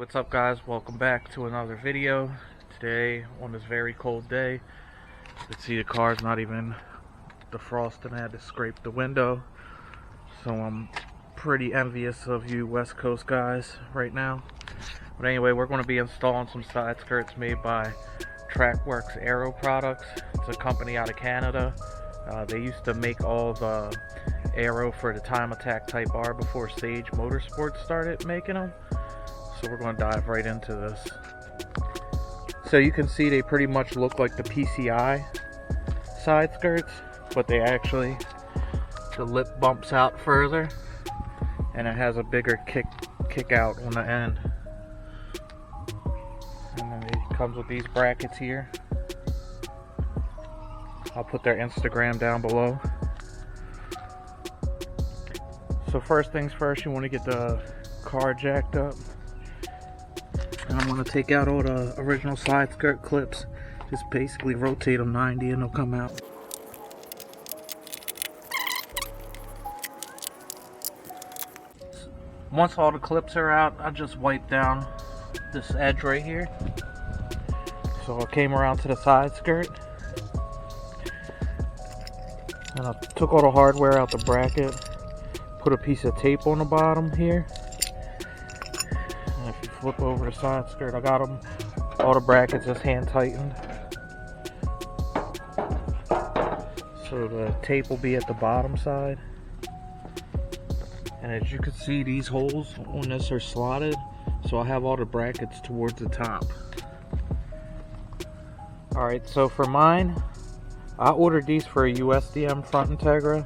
What's up guys? Welcome back to another video. Today, on this very cold day, you can see the car's not even defrosting. I had to scrape the window. So I'm pretty envious of you West Coast guys right now. But anyway, we're going to be installing some side skirts made by worx Aero products. It's a company out of Canada. They used to make all the aero for the Time Attack Type R before Sage Motorsports started making them. So we're going to dive right into this. So you can see they pretty much look like the PCI side skirts, but they actually, the lip bumps out further and it has a bigger kick out on the end. And then it comes with these brackets here. I'll put their Instagram down below. So first things first, you want to get the car jacked up. And I'm going to take out all the original side skirt clips. Just basically rotate them 90 and they'll come out. Once all the clips are out, I just wipe down this edge right here. So I came around to the side skirt. And I took all the hardware out the bracket. Put a piece of tape on the bottom here. If you flip over the side skirt, I got them, all the brackets just hand tightened. So the tape will be at the bottom side. And as you can see, these holes on this are slotted, so I'll have all the brackets towards the top. Alright, so for mine, I ordered these for a USDM front Integra.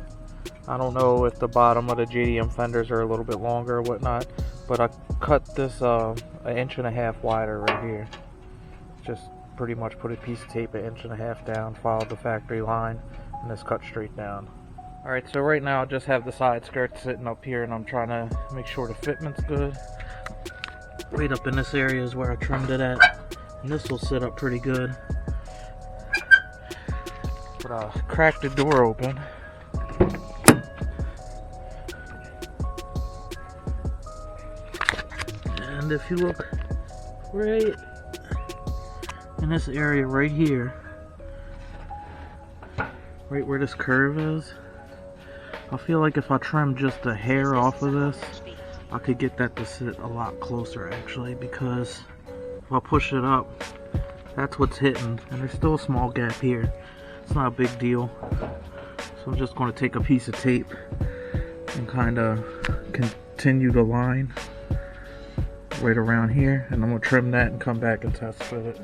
I don't know if the bottom of the JDM fenders are a little bit longer or whatnot, but I cut this an inch and a half wider right here. Just pretty much put a piece of tape an inch and a half down, followed the factory line, and this cut straight down. Alright, so right now I just have the side skirt sitting up here and I'm trying to make sure the fitment's good. Right up in this area is where I trimmed it at, and this will sit up pretty good. But I cracked the door open. And if you look right in this area right here, right where this curve is, I feel like if I trim just a hair off of this, I could get that to sit a lot closer actually, because if I push it up, that's what's hitting, and there's still a small gap here. It's not a big deal. So I'm just going to take a piece of tape and kind of continue the line right around here, and I'm going to trim that and come back and test fit it.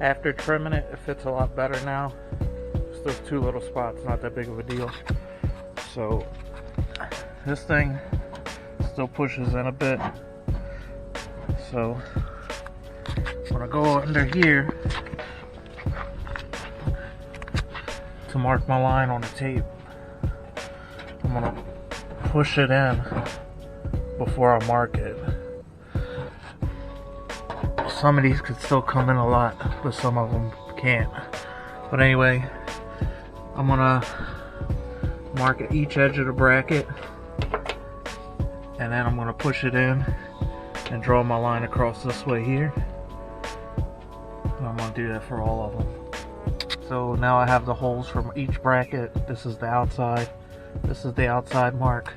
After trimming it, it fits a lot better now. Just those two little spots, not that big of a deal. So this thing still pushes in a bit. So when I go under here to mark my line on the tape, I'm going to push it in before I mark it. Some of these could still come in a lot, but some of them can't. But anyway, I'm gonna mark at each edge of the bracket, and then I'm gonna push it in and draw my line across this way here. And I'm gonna do that for all of them. So now I have the holes from each bracket. This is the outside. This is the outside mark.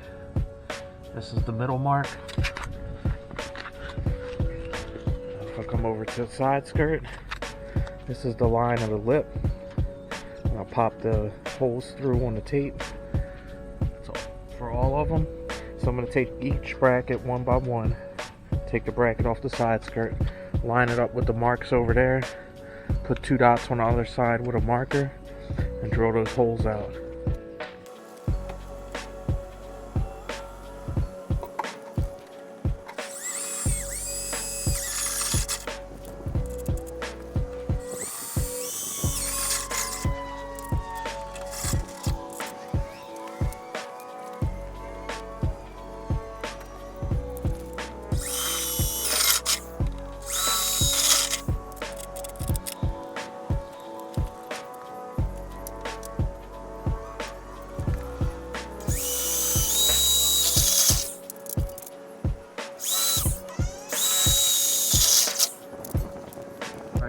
This is the middle mark. If I come over to the side skirt, this is the line of the lip. And I'll pop the holes through on the tape. So for all of them, so I'm going to take each bracket one by one, take the bracket off the side skirt, line it up with the marks over there, put 2 dots on the other side with a marker, and drill those holes out.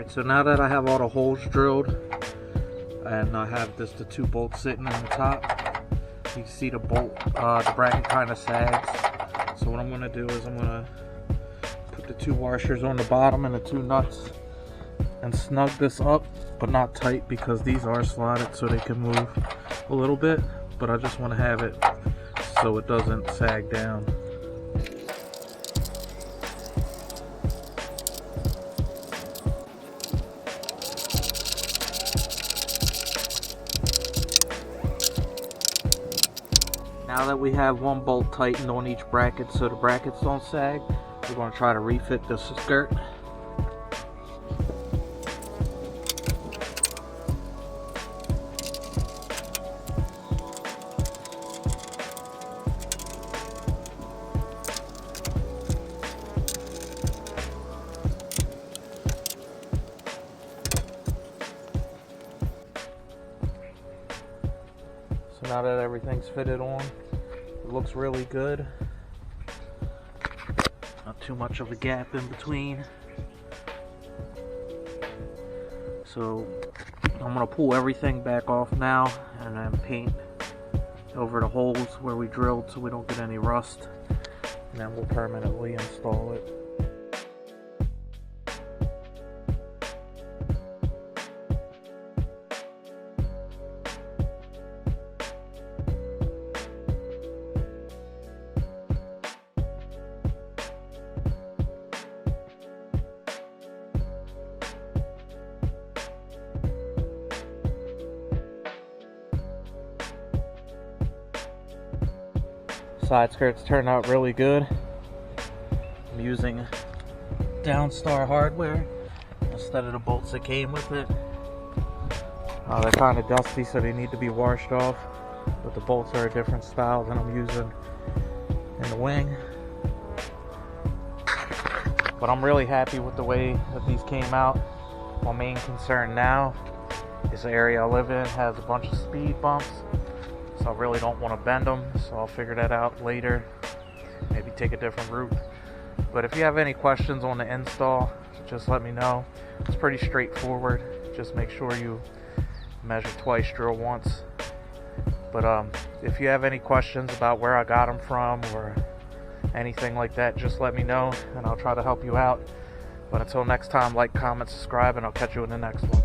Alright, so now that I have all the holes drilled and I have the 2 bolts sitting on the top, you can see the bracket kind of sags. So what I'm going to do is I'm going to put the 2 washers on the bottom and the 2 nuts and snug this up, but not tight because these are slotted so they can move a little bit, but I just want to have it so it doesn't sag down. Now that we have 1 bolt tightened on each bracket so the brackets don't sag, we're going to try to refit this skirt. So now that everything's fitted on, it looks really good. Not too much of a gap in between. So I'm going to pull everything back off now and then paint over the holes where we drilled so we don't get any rust. And then we'll permanently install it. Side skirts turned out really good. I'm using Downstar hardware instead of the bolts that came with it. They're kind of dusty, so they need to be washed off, but the bolts are a different style than I'm using in the wing. But I'm really happy with the way that these came out. My main concern now is the area I live in has a bunch of speed bumps, so I really don't want to bend them, so I'll figure that out later, maybe take a different route. But if you have any questions on the install, just let me know. It's pretty straightforward. Just make sure you measure twice, drill once. But if you have any questions about where I got them from or anything like that, just let me know and I'll try to help you out. But until next time, like, comment, subscribe, and I'll catch you in the next one.